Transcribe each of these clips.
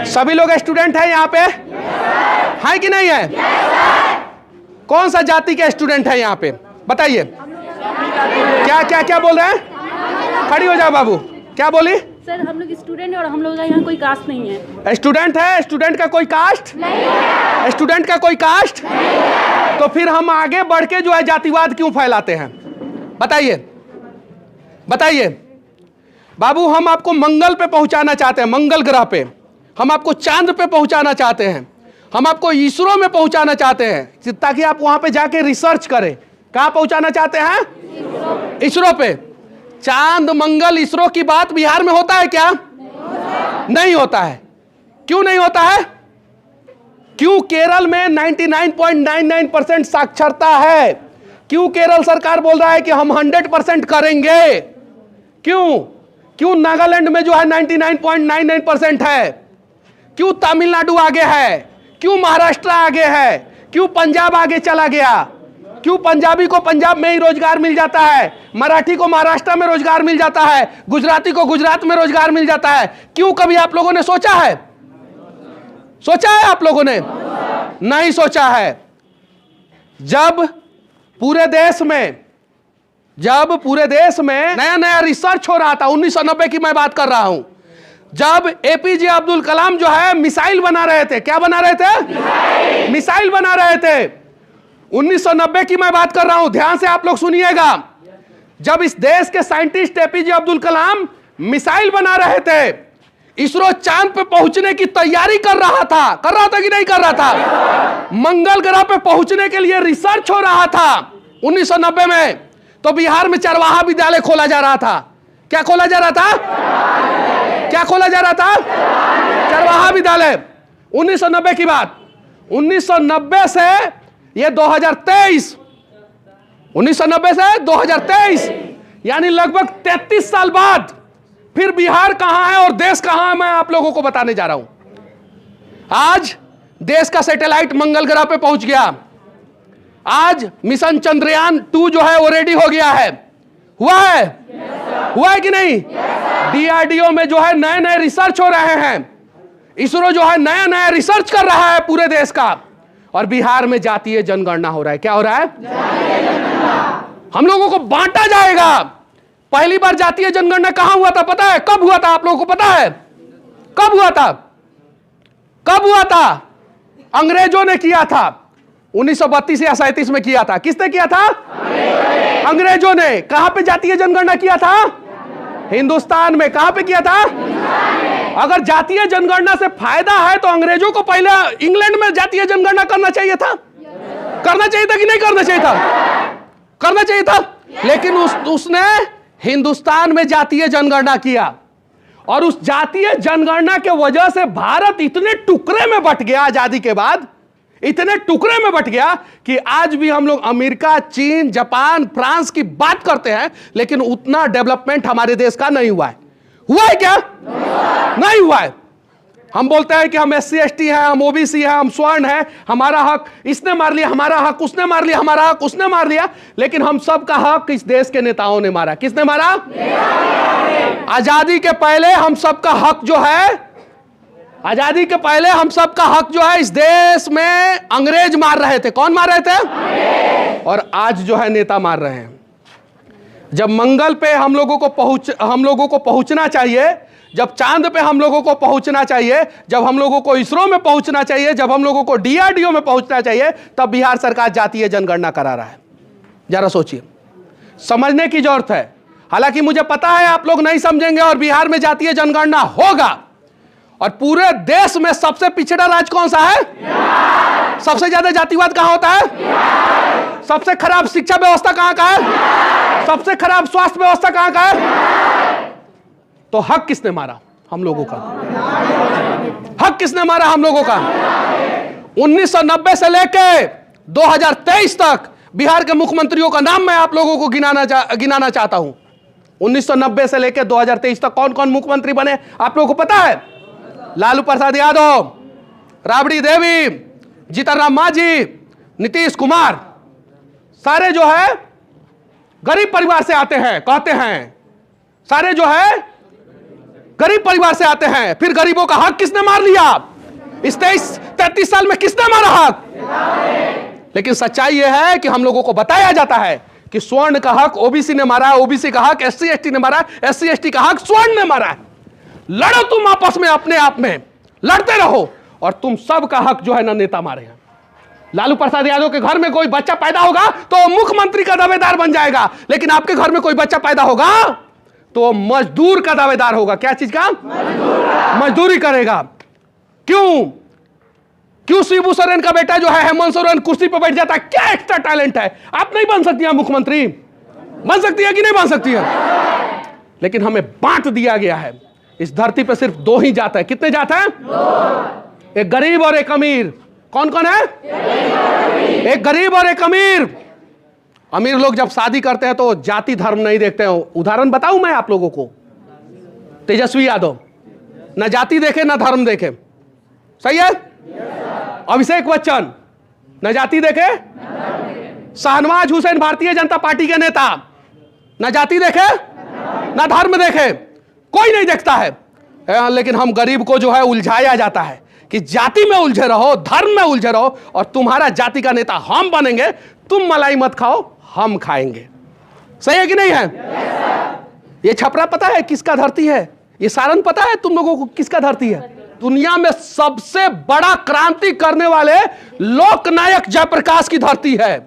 सभी लोग स्टूडेंट हैं यहाँ पे? हैं कि नहीं है? कौन सा जाति के स्टूडेंट है यहाँ पे बताइए? क्या क्या क्या बोल रहे हैं? खड़ी हो जाओ बाबू। क्या बोली? सर हम लोग स्टूडेंट हैं और हम लोग का यहाँ कोई कास्ट नहीं है। स्टूडेंट है? स्टूडेंट का कोई कास्ट नहीं है। स्टूडेंट का कोई कास्ट नहीं है। तो फिर हम आगे बढ़ के जो है जातिवाद क्यों फैलाते हैं? बताइए बताइए बाबू। हम आपको मंगल पे पहुंचाना चाहते हैं, मंगल ग्रह पे। हम आपको चांद पे पहुंचाना चाहते हैं। हम आपको इसरो में पहुंचाना चाहते हैं ताकि आप वहां पे जाके रिसर्च करें। कहां पहुंचाना चाहते हैं? इसरो पे। चांद मंगल इसरो की बात बिहार में होता है क्या? नहीं होता है। क्यों नहीं होता है? क्यों केरल में 99.99% साक्षरता है? क्यों केरल सरकार बोल रहा है कि हम 100% करेंगे? क्यों? क्यों नागालैंड में जो है 99.99% है? क्यों तमिलनाडु आगे है? क्यों महाराष्ट्र आगे है? क्यों पंजाब आगे चला गया? क्यों पंजाबी को पंजाब में ही रोजगार मिल जाता है, मराठी को महाराष्ट्र में रोजगार मिल जाता है, गुजराती को गुजरात में रोजगार मिल जाता है? क्यों? कभी आप लोगों ने सोचा है? सोचा है आप लोगों ने? नहीं सोचा है। जब पूरे देश में नया नया रिसर्च हो रहा था, 1990 की मैं बात कर रहा हूं, जब एपीजे अब्दुल कलाम जो है मिसाइल बना रहे थे। क्या बना रहे थे? मिसाइल बना रहे थे। 1990 की मैं बात कर रहा हूं, ध्यान से आप लोग सुनिएगा। जब इस देश के scientist APJ Abdul Kalam missile बना रहे थे, इसरो चांद पे पहुंचने की तैयारी कर रहा था कि नहीं कर रहा था? मंगल ग्रह पे पहुंचने के लिए रिसर्च हो रहा था 1990 में। तो बिहार में चरवाहा विद्यालय खोला जा रहा था। क्या खोला जा रहा था? क्या खोला जा रहा था? चरवाहा विद्यालय। 1990 की बात। 1990 से ये 2023, 1990 से 2023 यानी लगभग 33 साल बाद फिर बिहार कहां है और देश कहां है, मैं आप लोगों को बताने जा रहा हूं। आज देश का सैटेलाइट मंगल ग्रह पे पहुंच गया। आज मिशन चंद्रयान 2 जो है वो रेडी हो गया है। हुआ है? हुआ है कि नहीं? डीआरडीओ में जो है नए नए रिसर्च हो रहे हैं। इसरो जो है नया नया रिसर्च कर रहा है पूरे देश का। और बिहार में जातीय जनगणना हो रहा है। क्या हो रहा है? हम लोगों को बांटा जाएगा। पहली बार जातीय जनगणना कहां हुआ था पता है? कब हुआ था? आप लोगों को पता है कब हुआ था? कब हुआ था? अंग्रेजों ने किया था। 1932 या 37 में किया था। किसने किया था? अंग्रेजों ने। कहां पे जातीय जनगणना किया था? हिंदुस्तान में। कहां पे किया था? अगर जातीय जनगणना से फायदा है तो अंग्रेजों को पहले इंग्लैंड में जातीय जनगणना करना चाहिए था। करना चाहिए था कि नहीं करना चाहिए था? करना चाहिए था। लेकिन उसने हिंदुस्तान में जातीय जनगणना किया और उस जातीय जनगणना के वजह से भारत इतने टुकड़े में बंट गया। आजादी के बाद इतने टुकड़े में बंट गया कि आज भी हम लोग अमेरिका, चीन, जापान, फ्रांस की बात करते हैं, लेकिन उतना डेवलपमेंट हमारे देश का नहीं हुआ है। हुआ है क्या? नहीं हुआ है। हम बोलते हैं कि हम SC ST हैं, हम OBC हैं, हम स्वर्ण हैं, हमारा हक इसने मार लिया, हमारा हक उसने मार लिया, हमारा हक उसने मार लिया। लेकिन हम सबका हक इस देश के नेताओं ने मारा। किसने मारा? आजादी के पहले हम सबका हक जो है, आजादी के पहले हम सबका हक जो है इस देश में अंग्रेज मार रहे थे। कौन मार रहे थे? और आज जो है नेता मार रहे हैं। जब मंगल पे हम लोगों को पहुंचना चाहिए, जब चांद पे हम लोगों को पहुंचना चाहिए, जब हम लोगों को इसरो में पहुंचना चाहिए, जब हम लोगों को DRDO में पहुंचना चाहिए, तब बिहार सरकार जातीय जनगणना करा रहा है। जरा सोचिए, समझने की जरूरत है। हालांकि मुझे पता है आप लोग नहीं समझेंगे और बिहार में जातीय जनगणना होगा। और पूरे देश में सबसे पिछड़ा राज्य कौन सा है? सबसे ज्यादा जातिवाद कहां होता है? सबसे खराब शिक्षा व्यवस्था कहां का है? सबसे खराब स्वास्थ्य व्यवस्था कहां का है? तो हक किसने मारा? हम लोगों का। हक किसने मारा? हम लोगों का। 1990 से लेके 2023 तक बिहार के मुख्यमंत्रियों का नाम मैं आप लोगों को गिनाना चाहता हूं। 1990 से लेकर 2023 तक कौन कौन मुख्यमंत्री बने आप लोगों को पता है? लालू प्रसाद यादव, राबड़ी देवी, जीतन राम मांझी, नीतीश कुमार, सारे जो है गरीब परिवार से आते हैं, कहते हैं। सारे जो है गरीब परिवार से आते हैं, फिर गरीबों का हक किसने मार लिया? इस 33 साल में किसने मारा हक? लेकिन सच्चाई यह है कि हम लोगों को बताया जाता है कि स्वर्ण का हक ओबीसी ने मारा है, ओबीसी का हक SC ST ने मारा है, SC ST का हक स्वर्ण ने मारा है। लड़ो तुम आपस में, अपने आप में लड़ते रहो, और तुम सब का हक जो है ना नेता मारे हैं। लालू प्रसाद यादव के घर में कोई बच्चा पैदा होगा तो मुख्यमंत्री का दावेदार बन जाएगा, लेकिन आपके घर में कोई बच्चा पैदा होगा तो मजदूर का दावेदार होगा। क्या चीज का? मजदूरी करेगा। क्यों शिबू सोरेन का बेटा जो है हेमंत सोरेन कुर्सी पर बैठ जाता है? क्या एक्स्ट्रा टैलेंट है? आप नहीं बन सकती हैं मुख्यमंत्री? बन सकती है कि नहीं बन सकती है? लेकिन हमें बांट दिया गया है। इस धरती पर सिर्फ 2 ही जात है। कितने जात हैं? 2। एक गरीब और एक अमीर। कौन कौन है? एक गरीब और एक अमीर। अमीर लोग जब शादी करते हैं तो जाति धर्म नहीं देखते हैं। उदाहरण बताऊं मैं आप लोगों को? तेजस्वी यादव न जाति देखे न धर्म देखे, सही है? अभिषेक बच्चन न जाति देखे, शाहनवाज हुसैन भारतीय जनता पार्टी के नेता न जाति देखे न धर्म देखे, कोई नहीं देखता है। लेकिन हम गरीब को जो है उलझाया जाता है कि जाति में उलझे रहो, धर्म में उलझे रहो, और तुम्हारा जाति का नेता हम बनेंगे, तुम मलाई मत खाओ, हम खाएंगे। सही है कि नहीं है? ये छपरा पता है किसका धरती है? ये सारण पता है तुम लोगों को किसका धरती है? दुनिया में सबसे बड़ा क्रांति करने वाले लोकनायक जयप्रकाश की धरती है।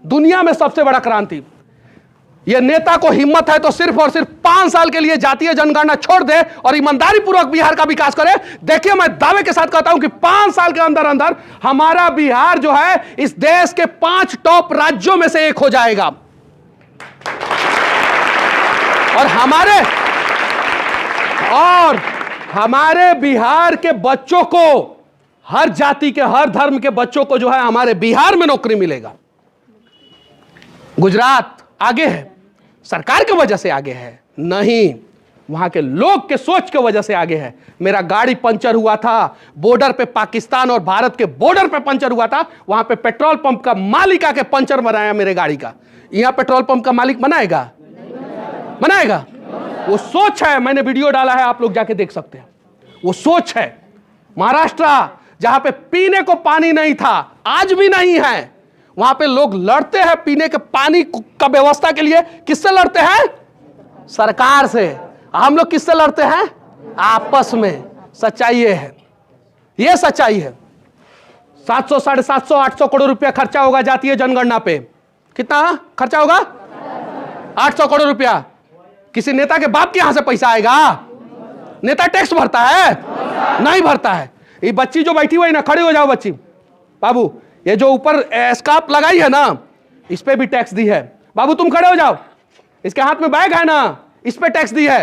दुनिया में सबसे बड़ा क्रांति। ये नेता को हिम्मत है तो सिर्फ और सिर्फ 5 साल के लिए जातीय जनगणना छोड़ दे और ईमानदारी पूर्वक बिहार का विकास करे। देखिए, मैं दावे के साथ कहता हूं कि 5 साल के अंदर अंदर हमारा बिहार जो है इस देश के 5 टॉप राज्यों में से एक हो जाएगा। और हमारे बिहार के बच्चों को, हर जाति के, हर धर्म के बच्चों को जो है हमारे बिहार में नौकरी मिलेगा। गुजरात आगे है, सरकार की वजह से आगे है नहीं, वहां के लोग के सोच की वजह से आगे है। मेरा गाड़ी पंचर हुआ था बॉर्डर पे, पाकिस्तान और भारत के बॉर्डर पे पंचर हुआ था। वहां पे पेट्रोल पंप का मालिक आके पंचर बनाया मेरे गाड़ी का। यहां पेट्रोल पंप का मालिक बनाएगा? वो सोच है। मैंने वीडियो डाला है, आप लोग जाके देख सकते हैं। वो सोच है। महाराष्ट्र जहां पे पीने को पानी नहीं था, आज भी नहीं है, वहां पे लोग लड़ते हैं पीने के पानी का व्यवस्था के लिए। किससे लड़ते हैं? सरकार से। हम लोग किससे लड़ते हैं? आपस में। सच्चाई ये है, ये सच्चाई है। 700, 750, 800 करोड़ रुपया खर्चा होगा जातीय जनगणना पे। कितना खर्चा होगा? 800 करोड़ रुपया। किसी नेता के बाप के यहां से पैसा आएगा? नेता टैक्स भरता है? नहीं भरता है। ये बच्ची जो बैठी हुई ना, खड़ी हो जाओ बच्ची। बाबू, ये जो ऊपर स्कार्फ लगाई है ना, इस पे भी टैक्स दी है। बाबू तुम खड़े हो जाओ। इसके हाथ में बैग है ना, इस पे टैक्स दी है।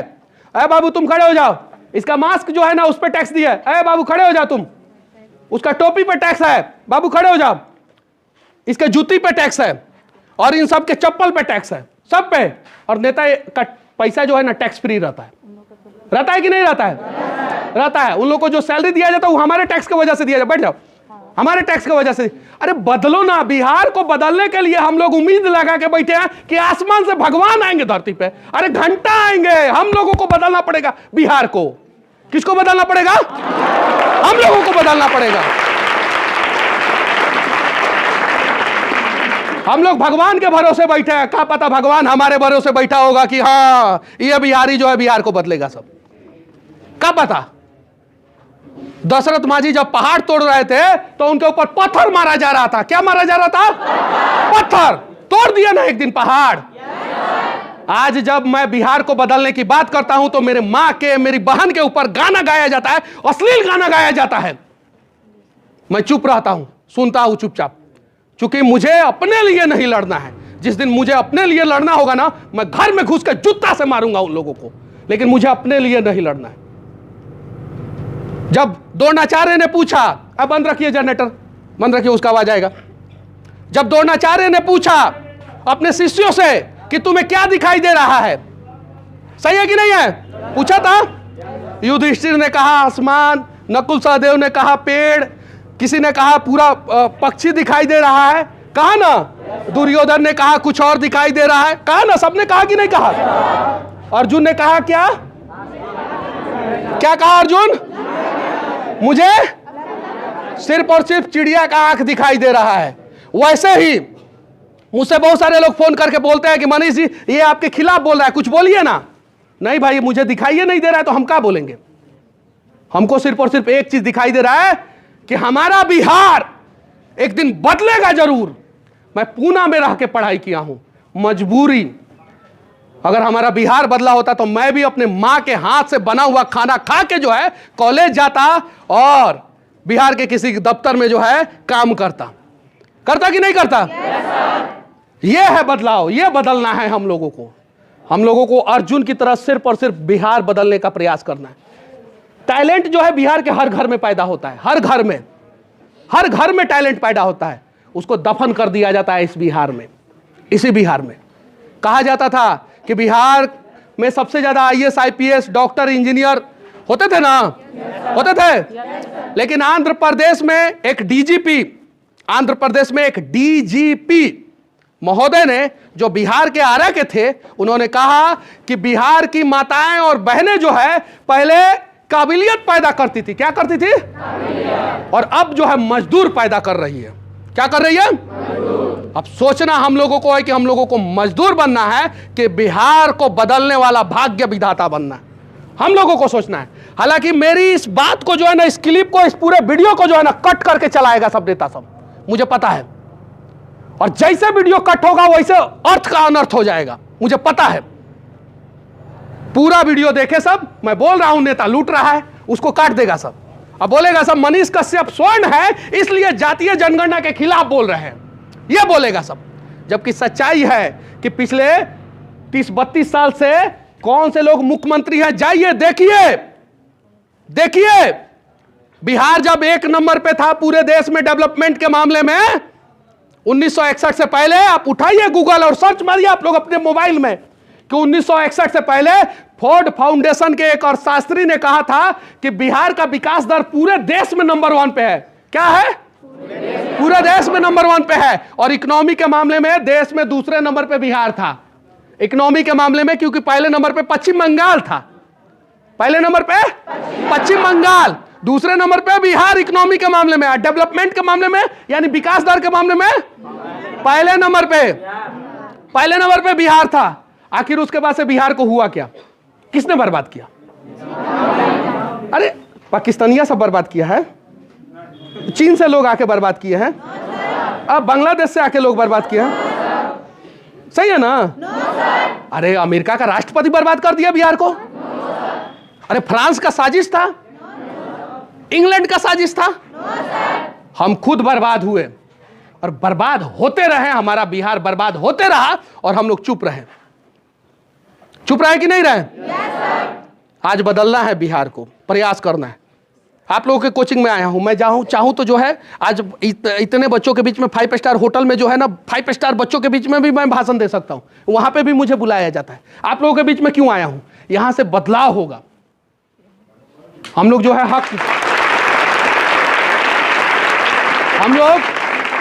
अरे बाबू तुम खड़े हो जाओ। इसका मास्क जो है ना, उस पे टैक्स दी है। अरे बाबू खड़े हो जाओ तुम। उसका टोपी पे टैक्स है। बाबू खड़े हो जाओ। इसके जूती पे टैक्स है, और इन सब के चप्पल पे टैक्स है, सब पे। और नेता का पैसा जो है ना टैक्स फ्री रहता है। रहता है कि नहीं रहता है? रहता है। उन लोगों को जो सैलरी दिया जाता है वो हमारे टैक्स की वजह से दिया जाता है। बैठ जाओ। हमारे टैक्स की वजह से। अरे बदलो ना। बिहार को बदलने के लिए हम लोग उम्मीद लगा के बैठे हैं कि आसमान से भगवान आएंगे धरती पे। अरे घंटा आएंगे। हम लोगों को बदलना पड़ेगा बिहार को। किसको बदलना पड़ेगा? हम लोगों को बदलना पड़ेगा। हम लोग भगवान के भरोसे बैठे हैं। क्या पता भगवान हमारे भरोसे बैठा होगा कि हाँ ये बिहारी जो है बिहार को बदलेगा सब। क्या पता। दशरथ मांझी जब पहाड़ तोड़ रहे थे तो उनके ऊपर पत्थर मारा जा रहा था। क्या मारा जा रहा था? पत्थर। तोड़ दिया ना एक दिन पहाड़। आज जब मैं बिहार को बदलने की बात करता हूं तो मेरे मां के, मेरी बहन के ऊपर गाना गाया जाता है, अश्लील गाना गाया जाता है। मैं चुप रहता हूं, सुनता हूं चुपचाप, क्योंकि मुझे अपने लिए नहीं लड़ना है। जिस दिन मुझे अपने लिए लड़ना होगा ना, मैं घर में घुस कर जूता से मारूंगा उन लोगों को, लेकिन मुझे अपने लिए नहीं लड़ना है। जब द्रोणाचार्य ने पूछा, अब बंद रखिए जनरेटर, बंद रखिए, उसका आवाज आएगा। जब द्रोणाचार्य ने पूछा अपने शिष्यों से कि तुम्हें क्या दिखाई दे रहा है, सही है कि नहीं है, पूछा था। युधिष्ठिर ने कहा आसमान, नकुल सहदेव ने कहा पेड़, किसी ने कहा पूरा पक्षी दिखाई दे रहा है, कहा ना। दुर्योधन ने कहा कुछ और दिखाई दे रहा है, कहा ना। सबने कहा कि नहीं कहा? अर्जुन ने कहा क्या? क्या कहा अर्जुन? मुझे सिर्फ और सिर्फ चिड़िया का आंख दिखाई दे रहा है। वैसे ही मुझसे बहुत सारे लोग फोन करके बोलते हैं कि मनीष जी ये आपके खिलाफ बोल रहा है, कुछ बोलिए ना। नहीं भाई, मुझे दिखाई नहीं दे रहा है तो हम क्या बोलेंगे? हमको सिर्फ और सिर्फ एक चीज दिखाई दे रहा है कि हमारा बिहार एक दिन बदलेगा जरूर। मैं पूना में रह के पढ़ाई किया हूं, मजबूरी। अगर हमारा बिहार बदला होता तो मैं भी अपने मां के हाथ से बना हुआ खाना खा के जो है कॉलेज जाता और बिहार के किसी दफ्तर में जो है काम करता कि नहीं करता? यह है बदलाव, यह बदलना है हम लोगों को। हम लोगों को अर्जुन की तरह सिर्फ और सिर्फ बिहार बदलने का प्रयास करना है। टैलेंट जो है बिहार के हर घर में पैदा होता है, हर घर में टैलेंट पैदा होता है। उसको दफन कर दिया जाता है इस बिहार में। इसी बिहार में कहा जाता था कि बिहार में सबसे ज्यादा आईएएस, आईपीएस, डॉक्टर, इंजीनियर होते थे ना, होते थे। लेकिन आंध्र प्रदेश में एक डीजीपी महोदय ने, जो बिहार के आरा के थे, उन्होंने कहा कि बिहार की माताएं और बहनें जो है पहले काबिलियत पैदा करती थी। क्या करती थी? और अब जो है मजदूर पैदा कर रही है। क्या कर रही है? अब सोचना हम लोगों को है कि हम लोगों को मजदूर बनना है कि बिहार को बदलने वाला भाग्य विधाता बनना है। हम लोगों को सोचना है। हालांकि मेरी इस बात को जो है ना, इस क्लिप को, इस पूरे वीडियो को जो है ना कट करके चलाएगा सब नेता सब, मुझे पता है। और जैसे वीडियो कट होगा वैसे अर्थ का अनर्थ हो जाएगा, मुझे पता है। पूरा वीडियो देखे सब। मैं बोल रहा हूं नेता लूट रहा है, उसको काट देगा सब। अब बोलेगा सब मनीष कश्यप स्वर्ण है इसलिए जातीय जनगणना के खिलाफ बोल रहे हैं, यह बोलेगा सब। जबकि सच्चाई है कि पिछले 30-32 साल से कौन से लोग मुख्यमंत्री हैं, जाइए देखिए। बिहार जब 1 नंबर पे था पूरे देश में डेवलपमेंट के मामले में 1961 से पहले, आप उठाइए गूगल और सर्च मारिए आप लोग अपने मोबाइल में कि 1961 से पहले फोर्ड फाउंडेशन के एक अर्थशास्त्री ने कहा था कि बिहार का विकास दर पूरे देश में नंबर 1 पे है। क्या है? पूरे देश में नंबर 1 पे है। और इकोनॉमी के मामले में देश में दूसरे नंबर पे बिहार था। इकोनॉमी के मामले में, क्योंकि पहले नंबर पे पश्चिम बंगाल था। पहले नंबर पे पश्चिम बंगाल, दूसरे नंबर पे बिहार इकोनॉमी के मामले में, डेवलपमेंट के मामले में यानी विकास दर के मामले में पहले नंबर पे बिहार था। आखिर उसके बाद से बिहार को हुआ क्या? किसने बर्बाद किया? अरे पाकिस्तानिया सब बर्बाद किया है, चीन से लोग आके बर्बाद किए हैं, अब बांग्लादेश से आके लोग बर्बाद किए हैं। सही है ना? अरे अमेरिका का राष्ट्रपति बर्बाद कर दिया बिहार को। अरे फ्रांस का साजिश था, इंग्लैंड का साजिश था। हम खुद बर्बाद हुए और बर्बाद होते रहे। हमारा बिहार बर्बाद होते रहा और हम लोग चुप रहे कि नहीं रहे? आज बदलना है बिहार को, प्रयास करना है। आप लोगों के कोचिंग में आया हूं मैं, चाहूं तो जो है आज इतने बच्चों के बीच में 5 स्टार होटल में जो है ना 5 स्टार बच्चों के बीच में भी मैं भाषण दे सकता हूं। वहां पे भी मुझे बुलाया जाता है। आप लोगों के बीच में क्यों आया हूं? यहां से बदलाव होगा। हम लोग जो है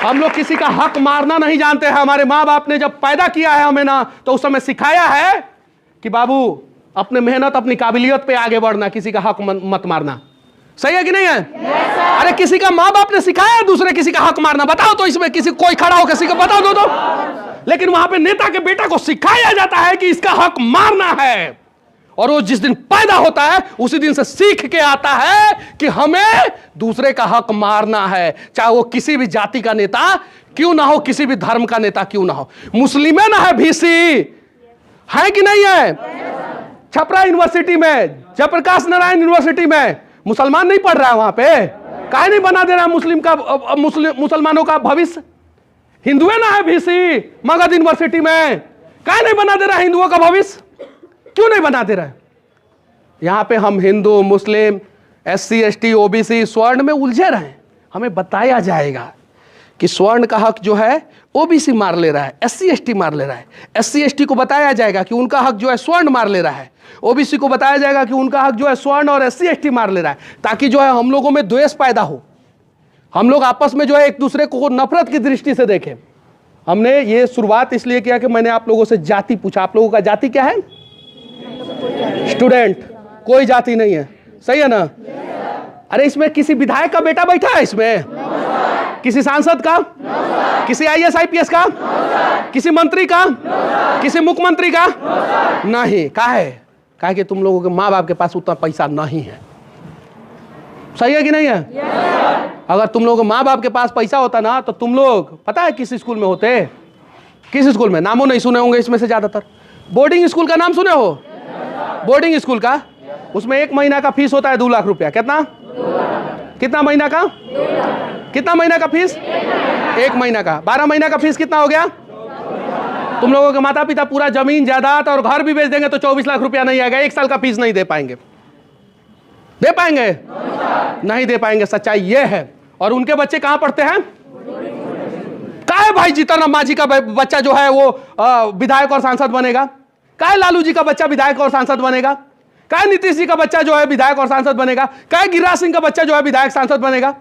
हम लोग किसी का हक मारना नहीं जानते हैं। हमारे माँ बाप ने जब पैदा किया है हमें ना, तो उस समय सिखाया है कि बाबू अपने मेहनत, अपनी काबिलियत पे आगे बढ़ना, किसी का हक मत मारना। सही है कि नहीं है? अरे किसी का माँ बाप ने सिखाया दूसरे किसी का हक मारना? बताओ तो इसमें किसी कोई खड़ा हो किसी को बताओ दो तो। लेकिन वहां पे नेता के बेटा को सिखाया जाता है कि इसका हक मारना है। और वो जिस दिन पैदा होता है उसी दिन से सीख के आता है कि हमें दूसरे का हक मारना है, चाहे वो किसी भी जाति का नेता क्यों ना हो, किसी भी धर्म का नेता क्यों ना हो। मुस्लिम ना है भीसी, है कि नहीं है? छपरा यूनिवर्सिटी में, जयप्रकाश नारायण यूनिवर्सिटी में मुसलमान नहीं पढ़ रहा है। वहां पे काहे नहीं बना दे रहा मुसलमानों का भविष्य? हिंदुए ना है भीसी मगध यूनिवर्सिटी में, काहे नहीं बना दे रहा हिंदुओं का भविष्य? क्यों नहीं बना दे रहा है? यहां पे हम हिंदू, मुस्लिम, SC ST OBC स्वर्ण में उलझे रहे। हमें बताया जाएगा कि स्वर्ण का हक जो है OBC मार ले रहा है, SC ST मार ले रहा है। SC ST को बताया जाएगा कि उनका हक जो है स्वर्ण मार ले रहा है। OBC को बताया जाएगा कि उनका हक जो है स्वर्ण और SC ST मार ले रहा है, ताकि जो है हम लोगों में द्वेष पैदा हो। हम लोग आपस में जो है एक दूसरे को नफरत की दृष्टि से देखें। हमने ये शुरुआत इसलिए किया कि मैंने आप लोगों से जाति पूछा। आप लोगों का जाति क्या है? स्टूडेंट। कोई जाति नहीं है। सही है ना? अरे इसमें किसी विधायक का बेटा बैठा है इसमें? किसी सांसद का? किसी IAS IPS का? किसी मंत्री का? किसी मुख्यमंत्री का? नहीं। काहे कि तुम लोगों के माँ बाप के पास उतना पैसा नहीं है। सही है कि नहीं है? अगर तुम लोगों के माँ बाप के पास पैसा होता ना तो तुम लोग पता है किस स्कूल में होते? किस स्कूल में? नामों नहीं सुने होंगे इसमें से ज्यादातर। बोर्डिंग स्कूल का नाम सुने हो? बोर्डिंग स्कूल का, उसमें 1 महीना का फीस होता है 2 लाख रुपया। कितना? कितना महीना का? कितना महीना का फीस? 1 महीना का। 12 महीना का फीस कितना हो गया? तुम लोगों के माता पिता पूरा जमीन जायदाद और घर भी बेच देंगे तो 24 लाख रुपया नहीं आएगा। 1 साल का फीस नहीं दे पाएंगे। दे पाएंगे? नहीं दे पाएंगे। सच्चाई ये है। और उनके बच्चे कहां पढ़ते हैं? काहे भाई जीतन राम मांझी का बच्चा जो है वो विधायक और सांसद बनेगा? काहे लालू जी का बच्चा विधायक और सांसद बनेगा? काहे नीतीश जी का बच्चा जो है विधायक और सांसद बनेगा? काहे गिरिराज सिंह का बच्चा जो है विधायक सांसद बनेगा?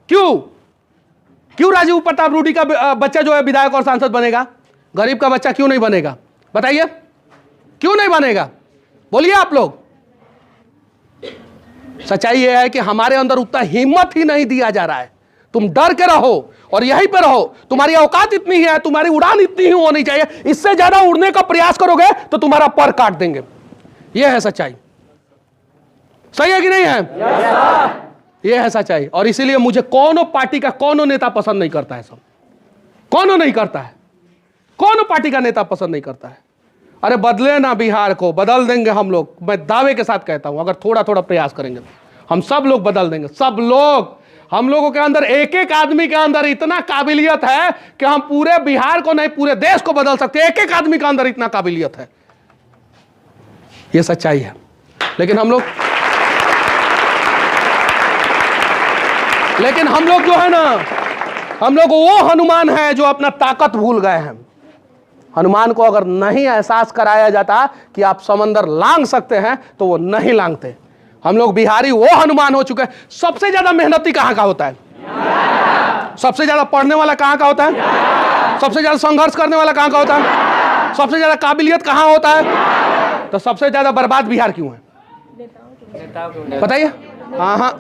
क्यों राजीव प्रताप रूडी का बच्चा जो है विधायक और सांसद बनेगा? गरीब का बच्चा क्यों नहीं बनेगा? बताइए क्यों नहीं बनेगा? बोलिए आप लोग। सच्चाई यह है कि हमारे अंदर उतना हिम्मत ही नहीं दिया जा रहा है। तुम डर के रहो और यहीं पे रहो। तुम्हारी औकात इतनी है, तुम्हारी उड़ान इतनी ही होनी चाहिए। इससे ज्यादा उड़ने का प्रयास करोगे तो तुम्हारा पर काट देंगे। यह है सच्चाई। सही है कि नहीं है? यह है सच्चाई। और इसीलिए मुझे कोनो पार्टी का कोनो नेता पसंद नहीं करता है। सब कोनो नहीं करता है। कोनो पार्टी का नेता पसंद नहीं करता है। अरे बदले ना, बिहार को बदल देंगे हम लोग। मैं दावे के साथ कहता हूं, अगर थोड़ा थोड़ा प्रयास करेंगे तो हम सब लोग बदल देंगे। सब लोग। हम लोगों के अंदर एक एक आदमी के अंदर इतना काबिलियत है कि हम पूरे बिहार को नहीं पूरे देश को बदल सकते हैं। एक एक आदमी के अंदर इतना काबिलियत है। यह सच्चाई है। लेकिन हम लोग जो है ना, हम लोग वो हनुमान है जो अपना ताकत भूल गए हैं। हनुमान को अगर नहीं एहसास कराया जाता कि आप समंदर लांघ सकते हैं तो वो नहीं लांघते। हम लोग बिहारी वो हनुमान हो चुके हैं। सबसे ज्यादा मेहनती कहां का होता है? सबसे ज्यादा पढ़ने वाला कहां का होता है? सबसे ज्यादा संघर्ष करने वाला कहां का होता है? सबसे ज्यादा काबिलियत कहां होता है? तो सबसे ज्यादा बर्बाद बिहार क्यों है? बताइए। हाँ,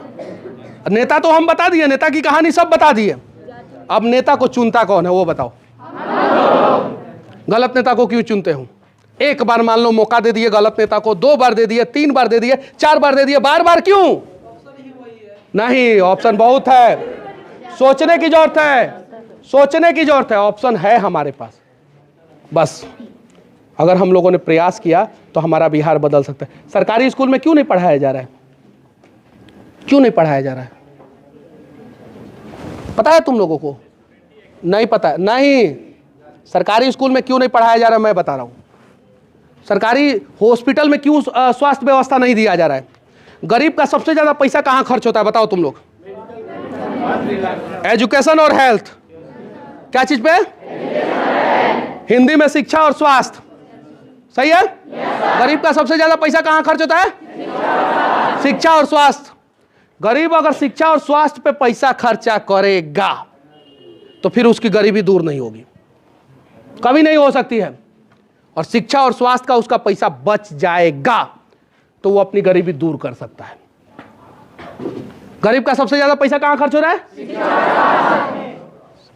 नेता तो हम बता दिए, नेता की कहानी सब बता दिए। अब नेता को चुनता कौन है वो बताओ। गलत नेता को क्यों चुनते हो? एक बार मान लो मौका दे दिए गलत नेता को, 2 बार दे दिए, 3 बार दे दिए, 4 बार दे दिए, बार क्यों? नहीं, ऑप्शन बहुत है। सोचने की जरूरत है। सोचने की जरूरत है। ऑप्शन है हमारे पास। बस अगर हम लोगों ने प्रयास किया तो हमारा बिहार बदल सकता है। सरकारी स्कूल में क्यों नहीं पढ़ाया जा रहा है? क्यों नहीं पढ़ाया जा रहा है? पता है तुम लोगों को? नहीं पता है? नहीं। सरकारी स्कूल में क्यों नहीं पढ़ाया जा रहा है मैं बता रहा हूं। सरकारी हॉस्पिटल में क्यों स्वास्थ्य व्यवस्था नहीं दिया जा रहा है? गरीब का सबसे ज्यादा पैसा कहां खर्च होता है बताओ तुम लोग? एजुकेशन और हेल्थ। क्या चीज पे? हिंदी में शिक्षा और स्वास्थ्य। सही है? गरीब का सबसे ज्यादा पैसा कहां खर्च होता है? शिक्षा और स्वास्थ्य। गरीब अगर शिक्षा और स्वास्थ्य पे पैसा खर्चा करेगा तो फिर उसकी गरीबी दूर नहीं होगी, कभी नहीं हो सकती है। और शिक्षा और स्वास्थ्य का उसका पैसा बच जाएगा तो वो अपनी गरीबी दूर कर सकता है। गरीब का सबसे ज्यादा पैसा कहां खर्च हो रहा है?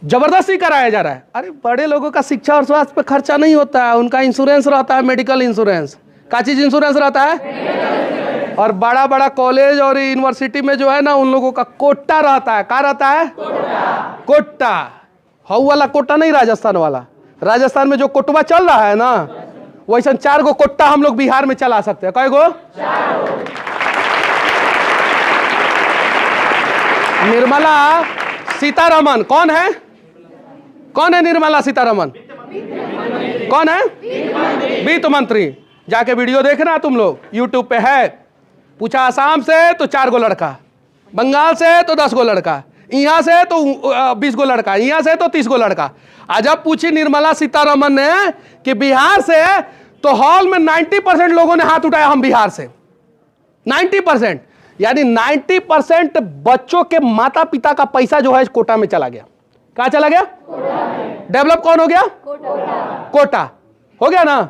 जबरदस्ती कराया जा रहा है। अरे बड़े लोगों का शिक्षा और स्वास्थ्य पे खर्चा नहीं होता है, उनका इंश्योरेंस रहता है, मेडिकल इंश्योरेंस। क्या चीज इंश्योरेंस रहता है? और बड़ा बड़ा कॉलेज और यूनिवर्सिटी में जो है ना उन लोगों का कोटा रहता है। क्या रहता है? कोटा। हाउ वाला कोटा नहीं, राजस्थान वाला। राजस्थान में जो कोटवा चल रहा है ना वैसा 4 गो कोटा हम लोग बिहार में चला सकते हैं। कै गो? निर्मला सीतारमन कौन है? कौन है निर्मला सीतारमन? कौन है? वित्त मंत्री। जाके वीडियो देखना तुम लोग, यूट्यूब पे है। पूछा आसाम से तो 4 गो लड़का, बंगाल से तो 10 गो लड़का, यहाँ से तो 20 गो लड़का, यहाँ से तो 30 गो लड़का। आज जब पूछी निर्मला सीतारमन ने कि बिहार से, तो हॉल में 90% लोगों ने हाथ उठाया हम बिहार से। 90%, यानी 90% बच्चों के माता पिता का पैसा जो है कोटा में चला गया। कहाँ चला गया? डेवलप कौन हो गया? कोटा हो गया ना।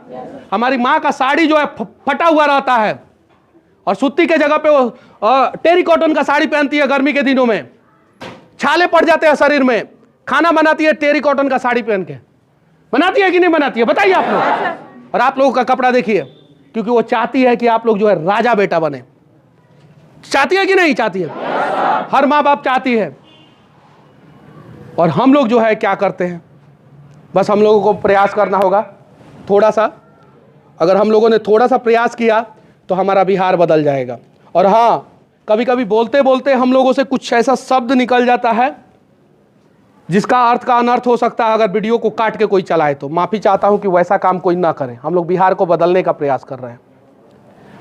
हमारी माँ का साड़ी जो है फटा हुआ रहता है और सूती के जगह पे वो टेरी कॉटन का साड़ी पहनती है गर्मी के दिनों में, छाले पड़ जाते हैं शरीर में, खाना बनाती है टेरी कॉटन का साड़ी पहन के। बनाती है कि नहीं बनाती है बताइए आप लोग। और आप लोगों का कपड़ा देखिए, क्योंकि वो चाहती है कि आप लोग जो है राजा बेटा बने। चाहती है कि नहीं चाहती है? हर माँ बाप चाहती है। और हम लोग जो है क्या करते हैं, बस हम लोगों को प्रयास करना होगा थोड़ा सा। अगर हम लोगों ने थोड़ा सा प्रयास किया तो हमारा बिहार बदल जाएगा। और हाँ, कभी कभी बोलते बोलते हम लोगों से कुछ ऐसा शब्द निकल जाता है जिसका अर्थ का अनर्थ हो सकता है। अगर वीडियो को काट के कोई चलाए तो माफी चाहता हूं कि वैसा काम कोई ना करे। हम लोग बिहार को बदलने का प्रयास कर रहे हैं।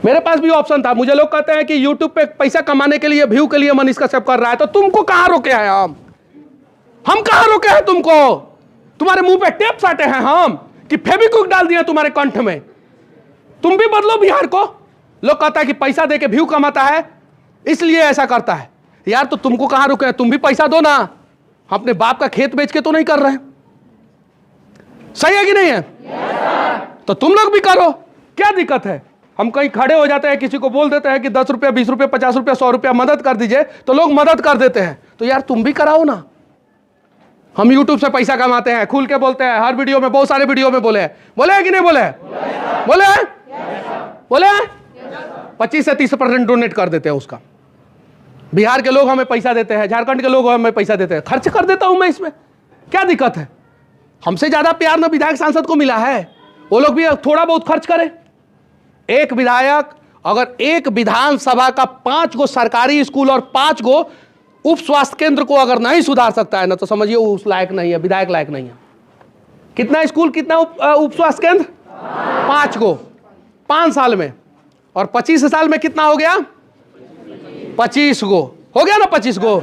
मेरे पास भी ऑप्शन था। मुझे लोग कहते हैं कि यूट्यूब पे पैसा कमाने के लिए, व्यू के लिए मनीष कश्यप कर रहा है, तो तुमको कहां रोके हैं हम कहां रोके हैं तुमको? तुम्हारे मुंह पे टेप साटे हैं हम कि फेविक्विक डाल दिया तुम्हारे कंठ में? तुम भी बदलो बिहार को। लोग कहता है कि पैसा दे के व्यू कमाता है इसलिए ऐसा करता है। यार तो तुमको कहां रोके हैं? तुम भी पैसा दो ना। अपने बाप का खेत बेच के तो नहीं कर रहे हैं, सही है कि नहीं है? तो तुम लोग भी करो, क्या दिक्कत है? हम कहीं खड़े हो जाते हैं, किसी को बोल देते हैं कि 10 रुपया, 20 रुपया, 50 रुपया, 100 रुपया मदद कर दीजिए, तो लोग मदद कर देते हैं। तो यार तुम भी कराओ ना। हम YouTube से पैसा कमाते हैं, खुल के बोलते हैं, हर वीडियो में, बहुत सारे वीडियो में बोले हैं कि नहीं बोले? बोले 25 से 30% डोनेट कर देते हैं उसका। बिहार के लोग हमें पैसा देते हैं, झारखंड के लोग हमें पैसा देते हैं, खर्च कर देता हूं मैं। इसमें क्या दिक्कत है? हमसे ज्यादा प्यार ना विधायक सांसद को मिला है, वो लोग भी थोड़ा बहुत खर्च करें। एक विधायक अगर एक विधानसभा का 5 गो सरकारी स्कूल और 5 गो उप स्वास्थ्य केंद्र को अगर नहीं सुधार सकता है ना, तो समझिए वो उस लायक नहीं है, विधायक लायक नहीं है। कितना स्कूल, कितना उप स्वास्थ्य केंद्र? 5 गो 5 साल में। और 25 साल में कितना हो गया? 25 गो हो गया ना। 25 गो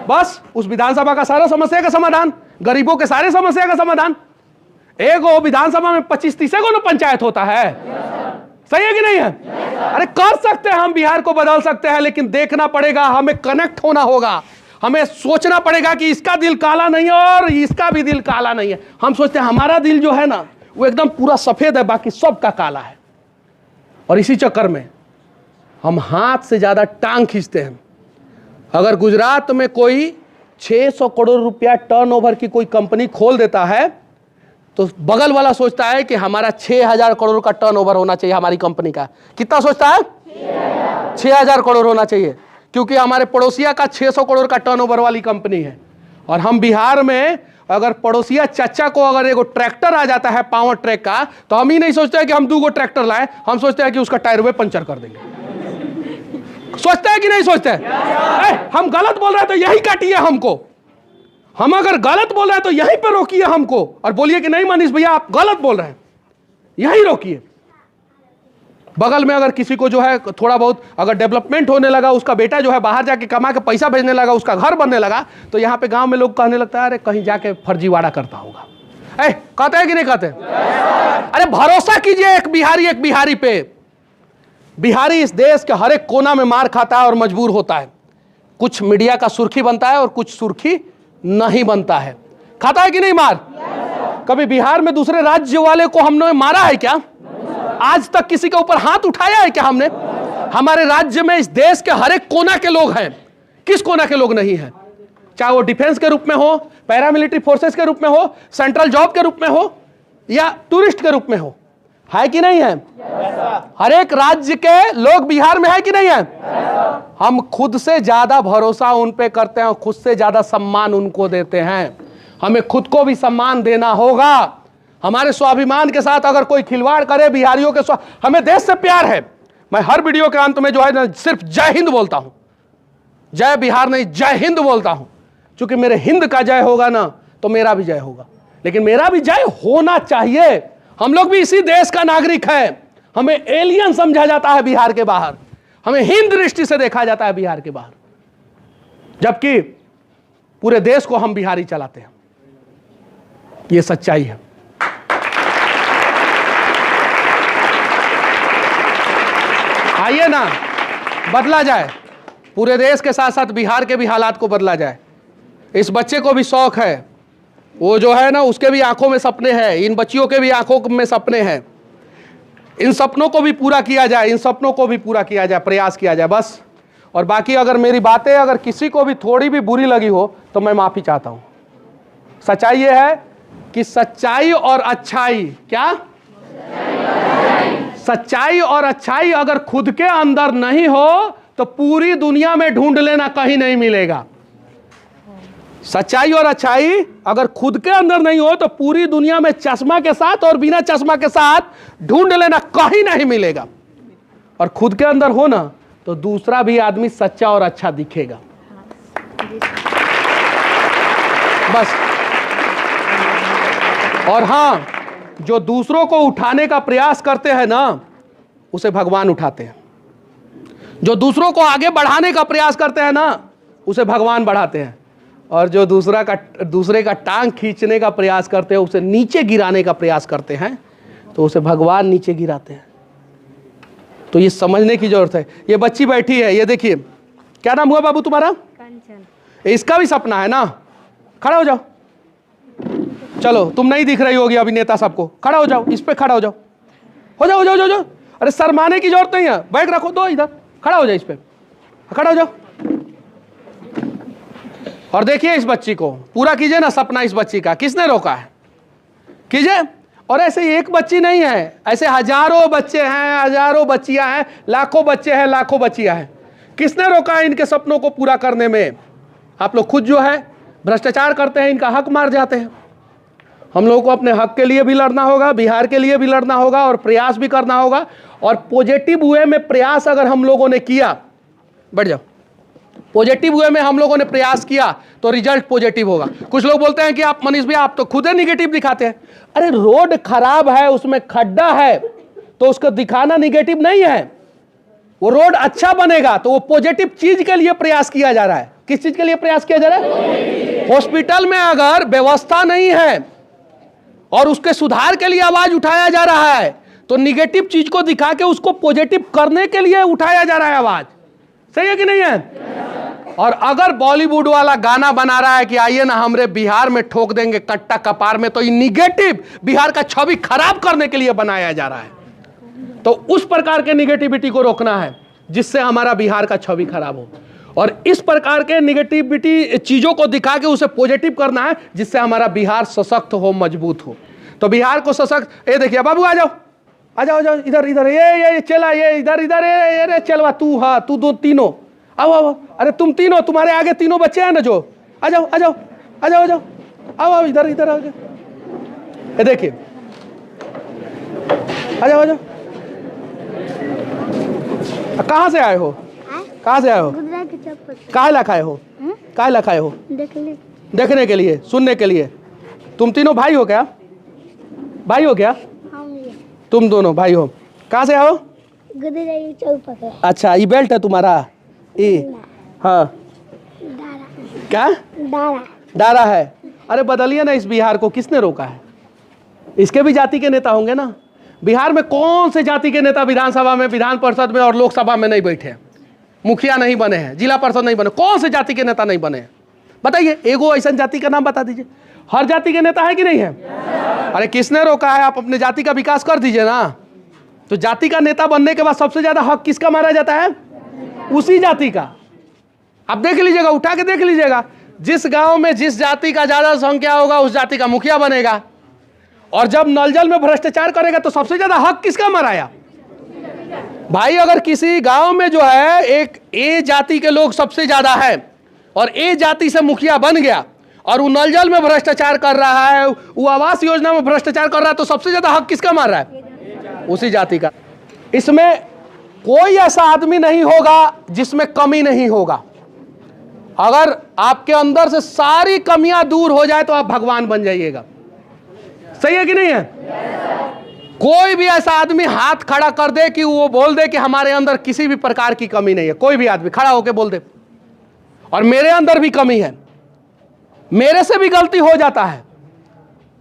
बस उस विधानसभा का सारा समस्या का समाधान, गरीबों के सारे समस्या का समाधान। एक गो विधानसभा में 25-30 गो ना पंचायत होता है, सही है कि नहीं है? अरे कर सकते हैं हम, बिहार को बदल सकते हैं, लेकिन देखना पड़ेगा, हमें कनेक्ट होना होगा, हमें सोचना पड़ेगा कि इसका दिल काला नहीं है और इसका भी दिल काला नहीं है। हम सोचते हैं हमारा दिल जो है ना वो एकदम पूरा सफेद है, बाकी सबका काला है। और इसी चक्कर में हम हाथ से ज्यादा टांग खींचते हैं। अगर गुजरात में कोई 600 करोड़ रुपया टर्नओवर की कोई कंपनी खोल देता है तो बगल वाला सोचता है कि हमारा 6000 करोड़ का टर्नओवर होना चाहिए हमारी कंपनी का। कितना सोचता है? 6000 करोड़ होना चाहिए, क्योंकि हमारे पड़ोसिया का 600 करोड़ का टर्नओवर वाली कंपनी है। और हम बिहार में अगर पड़ोसिया चचा को अगर एगो ट्रैक्टर आ जाता है पावर ट्रैक का, तो हम ही नहीं सोचते हैं कि हम 2 गो ट्रैक्टर लाए, हम सोचते हैं कि उसका टायर वे पंचर कर देंगे। सोचते हैं कि नहीं सोचते हैं? हम गलत बोल रहे हैं तो यही काटिए हमको। हम अगर गलत बोल रहे हैं तो यहीं पे रोकिए हमको और बोलिए कि नहीं मनीष भैया आप गलत बोल रहे हैं, यहीं रोकिए। बगल में अगर किसी को जो है थोड़ा बहुत अगर डेवलपमेंट होने लगा, उसका बेटा जो है बाहर जाके कमा के पैसा भेजने लगा, उसका घर बनने लगा, तो यहाँ पे गांव में लोग कहने लगता है अरे कहीं जाके फर्जीवाड़ा करता होगा। कहते हैं कि नहीं कहते? अरे भरोसा कीजिए एक बिहारी पे। बिहारी इस देश के हर एक कोना में मार खाता है और मजबूर होता है। कुछ मीडिया का सुर्खी बनता है और कुछ सुर्खी नहीं बनता है। खाता है कि नहीं मार? कभी बिहार में दूसरे राज्य वाले को हमने मारा है क्या? आज तक किसी के ऊपर हाथ उठाया है क्या हमने? हमारे राज्य में इस देश के हर एक कोना के लोग हैं। किस कोना के लोग नहीं है? चाहे वो डिफेंस के रूप में हो, पैरामिलिट्री फोर्सेस के रूप में हो, सेंट्रल जॉब के रूप में हो या टूरिस्ट के रूप में हो, है कि नहीं है? हर एक राज्य के लोग बिहार में है कि नहीं है? हम खुद से ज्यादा भरोसा उन पे करते हैं, खुद से ज्यादा सम्मान उनको देते हैं। हमें खुद को भी सम्मान देना होगा। हमारे स्वाभिमान के साथ अगर कोई खिलवाड़ करे, बिहारियों के हमें देश से प्यार है। मैं हर वीडियो के अंत में जो है ना सिर्फ जय हिंद बोलता हूं, जय बिहार नहीं जय हिंद बोलता हूं, क्योंकि मेरे हिंद का जय होगा ना तो मेरा भी जय होगा। लेकिन मेरा भी जय होना चाहिए। हम लोग भी इसी देश का नागरिक है। हमें एलियन समझा जाता है बिहार के बाहर, हमें हिंद दृष्टि से देखा जाता है बिहार के बाहर, जबकि पूरे देश को हम बिहारी चलाते हैं। ये सच्चाई है। आइए ना बदला जाए, पूरे देश के साथ साथ बिहार के भी हालात को बदला जाए। इस बच्चे को भी शौक है, वो जो है ना उसके भी आंखों में सपने हैं, इन बच्चियों के भी आंखों में सपने हैं। इन सपनों को भी पूरा किया जाए, इन सपनों को भी पूरा किया जाए, प्रयास किया जाए बस। और बाकी अगर मेरी बातें अगर किसी को भी थोड़ी भी बुरी लगी हो तो मैं माफ़ी चाहता हूँ। सच्चाई ये है कि सच्चाई और अच्छाई, क्या सच्चाई और अच्छाई अगर खुद के अंदर नहीं हो तो पूरी दुनिया में ढूंढ लेना, कहीं नहीं मिलेगा। सच्चाई और अच्छाई अगर खुद के अंदर नहीं हो तो पूरी दुनिया में चश्मा के साथ और बिना चश्मा के साथ ढूंढ लेना, कहीं नहीं मिलेगा। और खुद के अंदर हो ना तो दूसरा भी आदमी सच्चा और अच्छा दिखेगा। बस। और हां, जो दूसरों को उठाने का प्रयास करते हैं ना, उसे भगवान उठाते हैं। जो दूसरों को आगे बढ़ाने का प्रयास करते हैं ना, उसे भगवान बढ़ाते हैं। और जो दूसरे का टांग खींचने का प्रयास करते हैं, उसे नीचे गिराने का प्रयास करते हैं, तो उसे भगवान नीचे गिराते हैं। तो ये समझने की जरूरत है। ये बच्ची बैठी है, ये देखिए, क्या नाम हुआ बाबू तुम्हारा? कंचन। इसका भी सपना है ना? खड़ा हो जाओ। चलो, तुम नहीं दिख रही होगी अभिनेता सबको, खड़ा हो जाओ, इस पे खड़ा हो जाओ, हो जाओ, जाओ, जाओ, जाओ। अरे शर्माने की जरूरत नहीं है, बैग रखो, दो इधर, खड़ा हो जाओ, इस पे खड़ा हो जाओ। और देखिए इस बच्ची को, पूरा कीजिए ना सपना इस बच्ची का। किसने रोका है? कीजिए। और ऐसे एक बच्ची नहीं है, ऐसे हजारों बच्चे हैं, हजारों बच्चियां हैं, लाखों बच्चे हैं, लाखों बच्चियां हैं। किसने रोका है इनके सपनों को पूरा करने में? आप लोग खुद जो है भ्रष्टाचार करते हैं, इनका हक मार जाते हैं। हम लोगों को अपने हक के लिए भी लड़ना होगा, बिहार के लिए भी लड़ना होगा, और प्रयास भी करना होगा। और पॉजिटिव वे में प्रयास अगर हम लोगों ने किया, बैठ जाओ, पॉजिटिव वे में हम लोगों ने प्रयास किया तो रिजल्ट पॉजिटिव होगा। कुछ लोग बोलते हैं कि आप मनीष भैया आप तो खुद ही निगेटिव दिखाते हैं। अरे रोड खराब है, उसमें खड्डा है, तो उसको दिखाना निगेटिव नहीं है। वो रोड अच्छा बनेगा तो वो पॉजिटिव चीज के लिए प्रयास किया जा रहा है। किस चीज के लिए प्रयास किया जा रहा है? हॉस्पिटल में अगर व्यवस्था नहीं है और उसके सुधार के लिए आवाज उठाया जा रहा है तो निगेटिव चीज को दिखा के उसको पॉजिटिव करने के लिए उठाया जा रहा है आवाज। सही है कि नहीं है? और अगर बॉलीवुड वाला गाना बना रहा है कि आइए ना हमरे बिहार में ठोक देंगे कट्टा कपार में, तो ये निगेटिव बिहार का छवि खराब करने के लिए बनाया जा रहा है। तो उस प्रकार के निगेटिविटी को रोकना है जिससे हमारा बिहार का छवि खराब हो, और इस प्रकार के निगेटिविटी चीजों को दिखा के उसे पॉजिटिव करना है जिससे हमारा बिहार सशक्त हो, मजबूत हो। तो बिहार को सशक्त, ये देखिए बाबू आ जाओ, आ जाओ, जाओ इधर इधर, ये चला, ये इधर इधर, ये चलवा तू, हाँ तू दो तीनों आओ आओ। अरे तुम तीनों, तुम्हारे आगे तीनों बच्चे हैं ना जो, आ जाओ आ जाओ आ जाओ आ जाओ, आओ आओ इधर इधर आ जाओ। ये देखिए, आ जाओ आ जाओ। कहाँ से आए हो? कहाँ से आए हो? कहाँ लखाए हो? कहाँ लखाए हो? देखने के लिए, सुनने के लिए। तुम तीनों भाई हो क्या? भाई हो क्या? तुम दोनों भाई हो। कहाँ से आओ? अच्छा, ये बेल्ट है तुम्हारा? हाँ, क्या डारा है? अरे बदलिए ना इस बिहार को, किसने रोका है? इसके भी जाति के नेता होंगे ना। बिहार में कौन से जाति के नेता विधानसभा में, विधान परिषद में और लोकसभा में नहीं बैठे हैं? मुखिया नहीं बने हैं, जिला परिषद नहीं बने, कौन से जाति के नेता नहीं बने हैं? बताइए, एगो ऐसा जाति का नाम बता दीजिए। हर जाति के नेता है कि नहीं है? अरे किसने रोका है? आप अपने जाति का विकास कर दीजिए ना। तो जाति का नेता बनने के बाद सबसे ज्यादा हक किसका मारा जाता है? उसी जाति का। आप देख लीजिएगा, उठा के देख लीजिएगा, जिस गांव में जिस जाति का ज्यादा संख्या होगा उस जाति का मुखिया बनेगा। और जब नल जल में भ्रष्टाचार करेगा तो सबसे ज्यादा हक किसका मराया? भाई अगर किसी गांव में जो है एक ए जाति के लोग सबसे ज्यादा है और ए जाति से मुखिया बन गया और वो नल जल में भ्रष्टाचार कर रहा है, वो आवास योजना में भ्रष्टाचार कर रहा है, तो सबसे ज्यादा हक किसका मार रहा है? उसी जाति का। इसमें कोई ऐसा आदमी नहीं होगा जिसमें कमी नहीं होगा। अगर आपके अंदर से सारी कमियां दूर हो जाए तो आप भगवान बन जाइएगा। सही है कि नहीं है? कोई भी ऐसा आदमी हाथ खड़ा कर दे कि वो बोल दे कि हमारे अंदर किसी भी प्रकार की कमी नहीं है, कोई भी आदमी खड़ा होकर बोल दे, और मेरे अंदर भी कमी है, मेरे से भी गलती हो जाता है,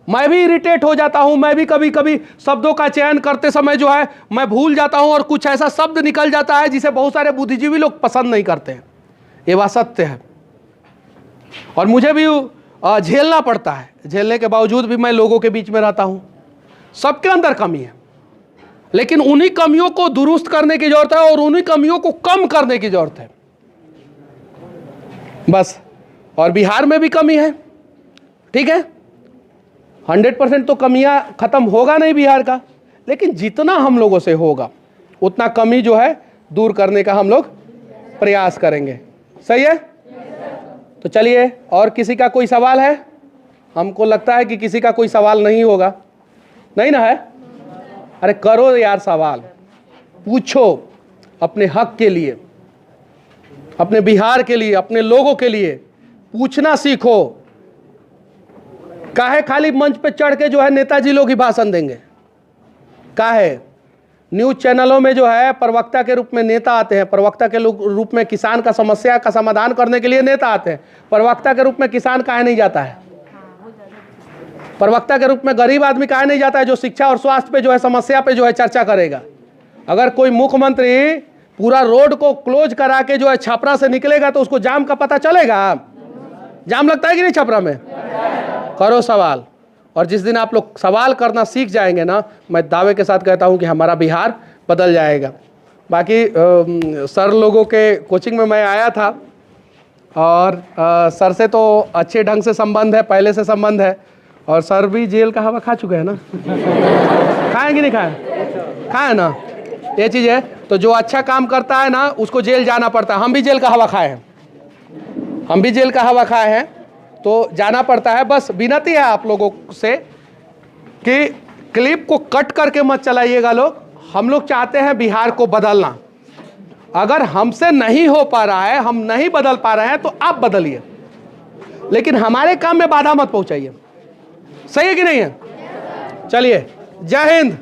मैं भी इरिटेट हो जाता हूं, मैं भी कभी कभी शब्दों का चयन करते समय जो है मैं भूल जाता हूं और कुछ ऐसा शब्द निकल जाता है जिसे बहुत सारे बुद्धिजीवी लोग पसंद नहीं करते हैं। ये बात सत्य है और मुझे भी झेलना पड़ता है। झेलने के बावजूद भी मैं लोगों के बीच में रहता हूं। सबके अंदर कमी है, लेकिन उन्हीं कमियों को दुरुस्त करने की जरूरत है और उन्हीं कमियों को कम करने की जरूरत है बस। और बिहार में भी कमी है, ठीक है, 100% तो कमियां खत्म होगा नहीं बिहार का, लेकिन जितना हम लोगों से होगा उतना कमी जो है दूर करने का हम लोग प्रयास करेंगे। सही है? तो चलिए, और किसी का कोई सवाल है? हमको लगता है कि किसी का कोई सवाल नहीं होगा, नहीं ना है? अरे करो यार, सवाल पूछो अपने हक के लिए, अपने बिहार के लिए, अपने लोगों के लिए पूछना सीखो। काहे खाली मंच पे चढ़ के जो है नेताजी लोग ही भाषण देंगे? काहे न्यूज चैनलों में जो है प्रवक्ता के रूप में नेता आते हैं, प्रवक्ता के रूप में किसान का समस्या का समाधान करने के लिए नेता आते हैं, प्रवक्ता के रूप में किसान काहे नहीं जाता है? प्रवक्ता के रूप में गरीब आदमी काहे नहीं जाता है, जो शिक्षा और स्वास्थ्य पे जो है समस्या पे जो है चर्चा करेगा? अगर कोई मुख्यमंत्री पूरा रोड को क्लोज करा के जो है छपरा से निकलेगा तो उसको जाम का पता चलेगा? जाम लगता है कि नहीं छपरा में? करो सवाल, और जिस दिन आप लोग सवाल करना सीख जाएंगे ना, मैं दावे के साथ कहता हूं कि हमारा बिहार बदल जाएगा। बाकी सर लोगों के कोचिंग में मैं आया था और सर से तो अच्छे ढंग से संबंध है, पहले से संबंध है, और सर भी जेल का हवा खा चुके हैं ना। खाए कि नहीं खाए? खाए ना, ये चीज़ है। तो जो अच्छा काम करता है ना उसको जेल जाना पड़ता है। हम भी जेल का हवा खाए हैं, हम भी जेल का हवा खाए हैं, तो जाना पड़ता है। बस विनती है आप लोगों से कि क्लिप को कट करके मत चलाइएगा लोग। हम लोग चाहते हैं बिहार को बदलना। अगर हमसे नहीं हो पा रहा है, हम नहीं बदल पा रहे हैं, तो आप बदलिए, लेकिन हमारे काम में बाधा मत पहुंचाइए। सही है कि नहीं है? चलिए, जय हिंद।